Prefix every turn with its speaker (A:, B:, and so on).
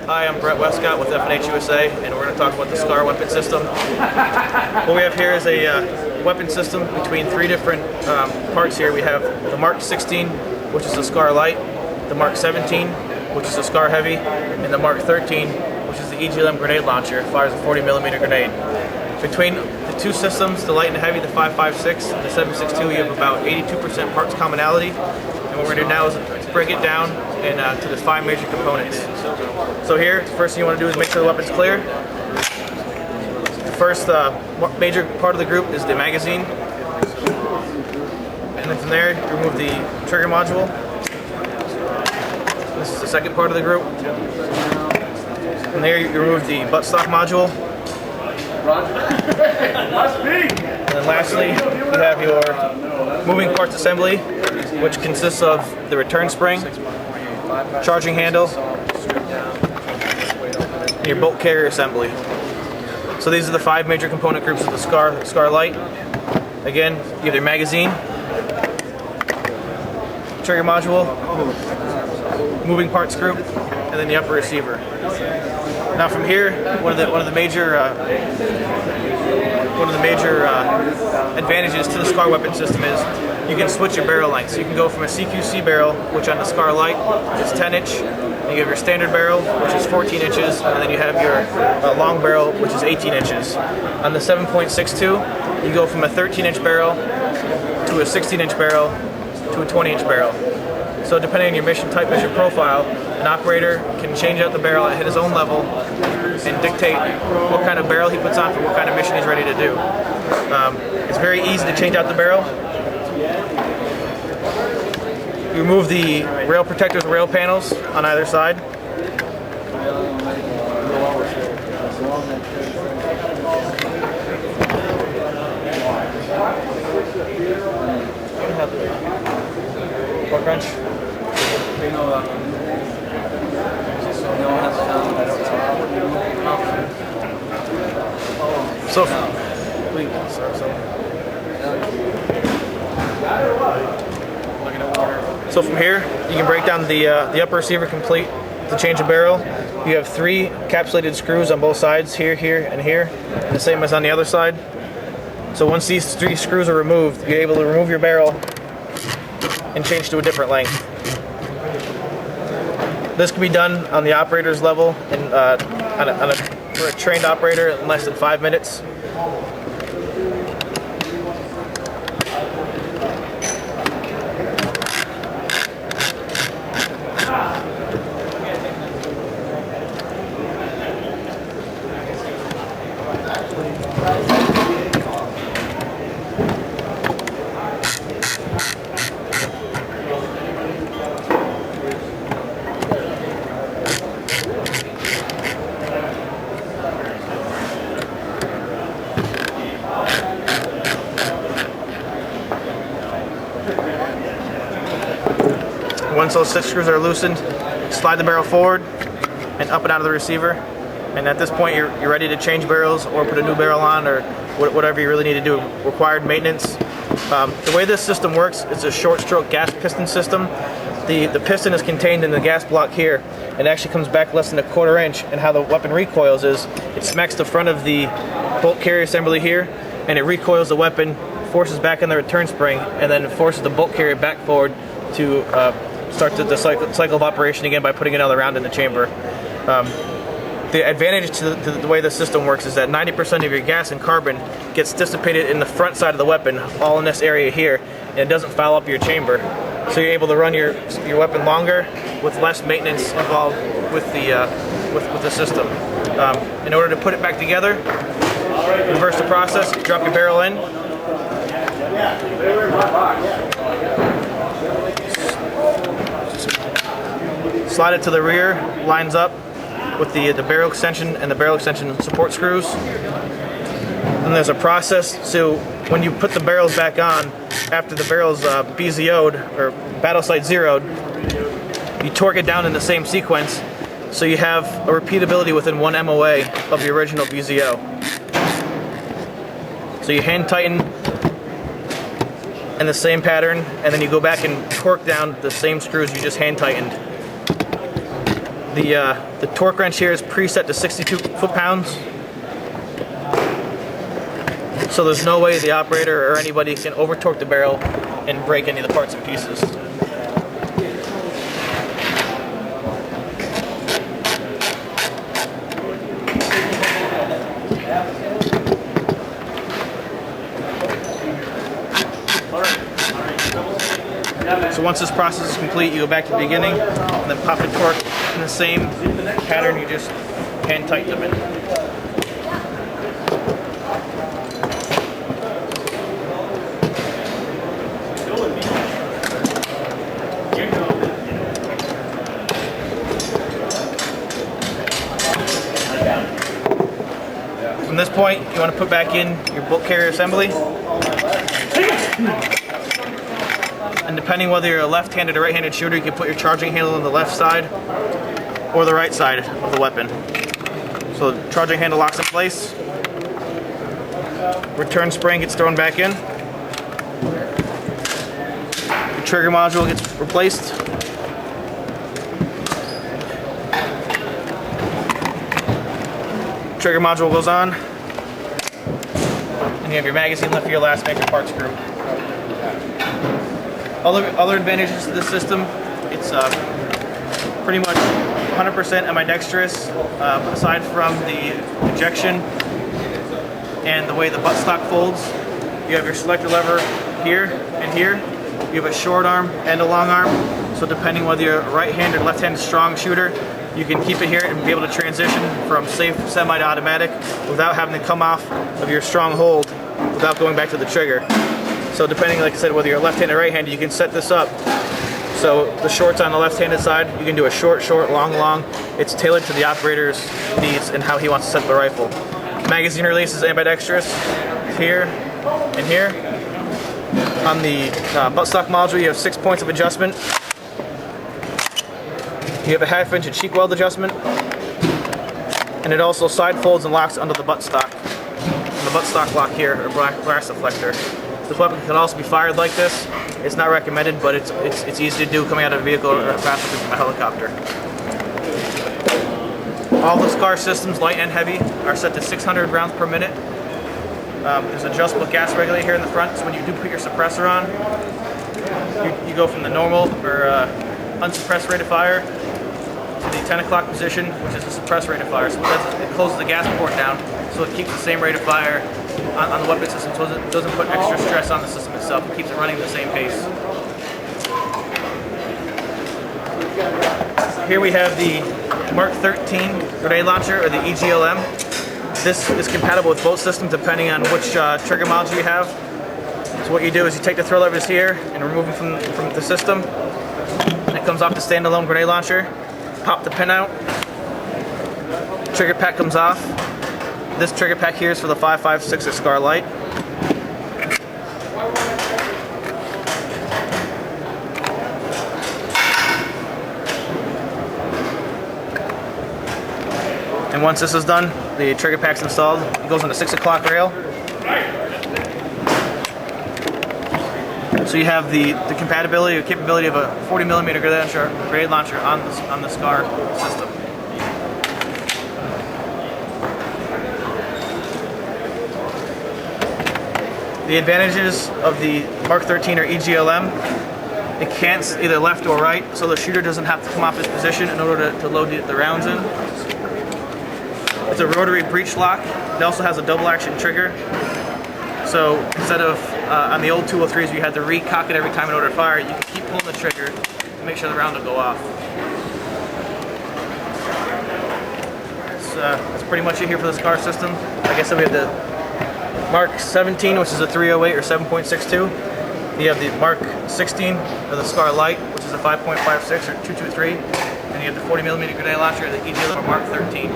A: Hi, I'm Brett Westcott with F&H USA, and we're going to talk about the SCAR weapon system. What we have here is a weapon system between three different parts here. We have the Mark 16, which is the SCAR Light, the Mark 17, which is the SCAR Heavy, and the Mark 13, which is the EGLM grenade launcher. It fires a 40mm grenade. Between the two systems, the Light and the Heavy, the 5.56 and the 7.62, you have about 82% parts commonality. And what we're going to do now is break it down to the 5 major components. So here, the first thing you want to do is make sure the weapon's clear. The first major part of the group is the magazine. And then from there, you remove the trigger module. This is the second part of the group. From there, you remove the buttstock module. And then lastly, you have your moving parts assembly, which consists of the return spring, charging handle, and your bolt carrier assembly. So these are the 5 major component groups of the SCAR Light. Again, you have your magazine, trigger module, moving parts group, and then the upper receiver. Now from here, one of the major advantages to the SCAR weapon system is you can switch your barrel length. So you can go from a CQC barrel, which on the SCAR Light is 10 inch, and you have your standard barrel, which is 14 inches, and then you have your long barrel, which is 18 inches. On the 7.62, you go from a 13 inch barrel to a 16 inch barrel to a 20 inch barrel. So depending on your mission type, mission profile, an operator can change out the barrel at his own level and dictate what kind of barrel he puts on for what kind of mission he's ready to do. It's very easy to change out the barrel. You remove the rail protectors, rail panels on either side. Torque wrench. So from here, you can break down the upper receiver complete to change a barrel. You have 3 encapsulated screws on both sides, here, here, and here, and the same as on the other side. So once these 3 screws are removed, you're able to remove your barrel and change to a different length. This can be done on the operator's level and for a trained operator in less than 5 minutes. Once those 6 screws are loosened, slide the barrel forward and up and out of the receiver. And at this point, you're ready to change barrels or put a new barrel on or whatever you really need to do. Required maintenance. The way this system works, it's a short stroke gas piston system. The piston is contained in the gas block here and actually comes back less than a 1/4 inch. And how the weapon recoils is it smacks the front of the bolt carrier assembly here and it recoils the weapon, forces back in the return spring, and then forces the bolt carrier back forward to start the cycle of operation again by putting another round in the chamber. The advantage to the way the system works is that 90% of your gas and carbon gets dissipated in the front side of the weapon, all in this area here, and it doesn't foul up your chamber. So you're able to run your weapon longer with less maintenance involved with the system. In order to put it back together, reverse the process, drop your barrel in. Slide it to the rear, lines up with the barrel extension and the barrel extension support screws. And there's a process, so when you put the barrels back on, after the barrel's BZO'd, or battle sight zeroed, you torque it down in the same sequence, so you have a repeatability within 1 MOA of the original BZO. So you hand tighten in the same pattern, and then you go back and torque down the same screws you just hand tightened. The torque wrench here is preset to 62 foot-pounds. So there's no way the operator or anybody can over-torque the barrel and break any of the parts and pieces. So once this process is complete, you go back to the beginning and then pop the torque in the same pattern. You just hand tighten them in. From this point, you want to put back in your bolt carrier assembly. And depending whether you're a left-handed or right-handed shooter, you can put your charging handle on the left side or the right side of the weapon. So the charging handle locks in place. Return spring gets thrown back in. The trigger module gets replaced. Trigger module goes on. And you have your magazine left for your last major part screw. Other advantages to this system, it's pretty much 100% ambidextrous, aside from the ejection and the way the buttstock folds. You have your selector lever here and here. You have a short arm and a long arm, so depending whether you're a right-handed or left-handed strong shooter, you can keep it here and be able to transition from safe semi to automatic without having to come off of your strong hold without going back to the trigger. So depending, like I said, whether you're left-handed or right-handed, you can set this up. So the short's on the left-handed side, you can do a short, long. It's tailored to the operator's needs and how he wants to set the rifle. Magazine release is ambidextrous here and here. On the buttstock module, you have 6 points of adjustment. You have a 1/2 inch cheek weld adjustment. And it also side folds and locks under the buttstock. And the buttstock lock here, or brass deflector. This weapon can also be fired like this. It's not recommended, but it's easy to do coming out of a vehicle or faster from a helicopter. All the SCAR systems, light and heavy, are set to 600 rounds per minute. There's an adjustable gas regulator here in the front, so when you do put your suppressor on, you go from the normal or unsuppressed rate of fire to the 10 o'clock position, which is the suppressed rate of fire. So it closes the gas port down, so it keeps the same rate of fire on the weapon system, so it doesn't put extra stress on the system itself. It keeps it running at the same pace. Here we have the Mark 13 grenade launcher, or the EGLM. This is compatible with both systems depending on which trigger module you have. So what you do is you take the throw levers here and remove them from the system. And it comes off the standalone grenade launcher. Pop the pin out. Trigger pack comes off. This trigger pack here is for the 5.56 SCAR Light. And once this is done, the trigger pack's installed. It goes on the 6 o'clock rail. So you have the compatibility or capability of a 40mm grenade launcher on the SCAR system. The advantages of the Mark 13 or EGLM, it cants either left or right, so the shooter doesn't have to come off his position in order to load the rounds in. It's a rotary breech lock. It also has a double action trigger. So instead of on the old 203s you had to recock it every time in order to fire, you can keep pulling the trigger to make sure the round will go off. That's pretty much it here for the SCAR system. Like I said, we have the Mark 17, which is a 308 or 7.62. You have the Mark 16, or the SCAR Light, which is a 5.56 or 223. And you have the 40mm grenade launcher, the EGLM or Mark 13.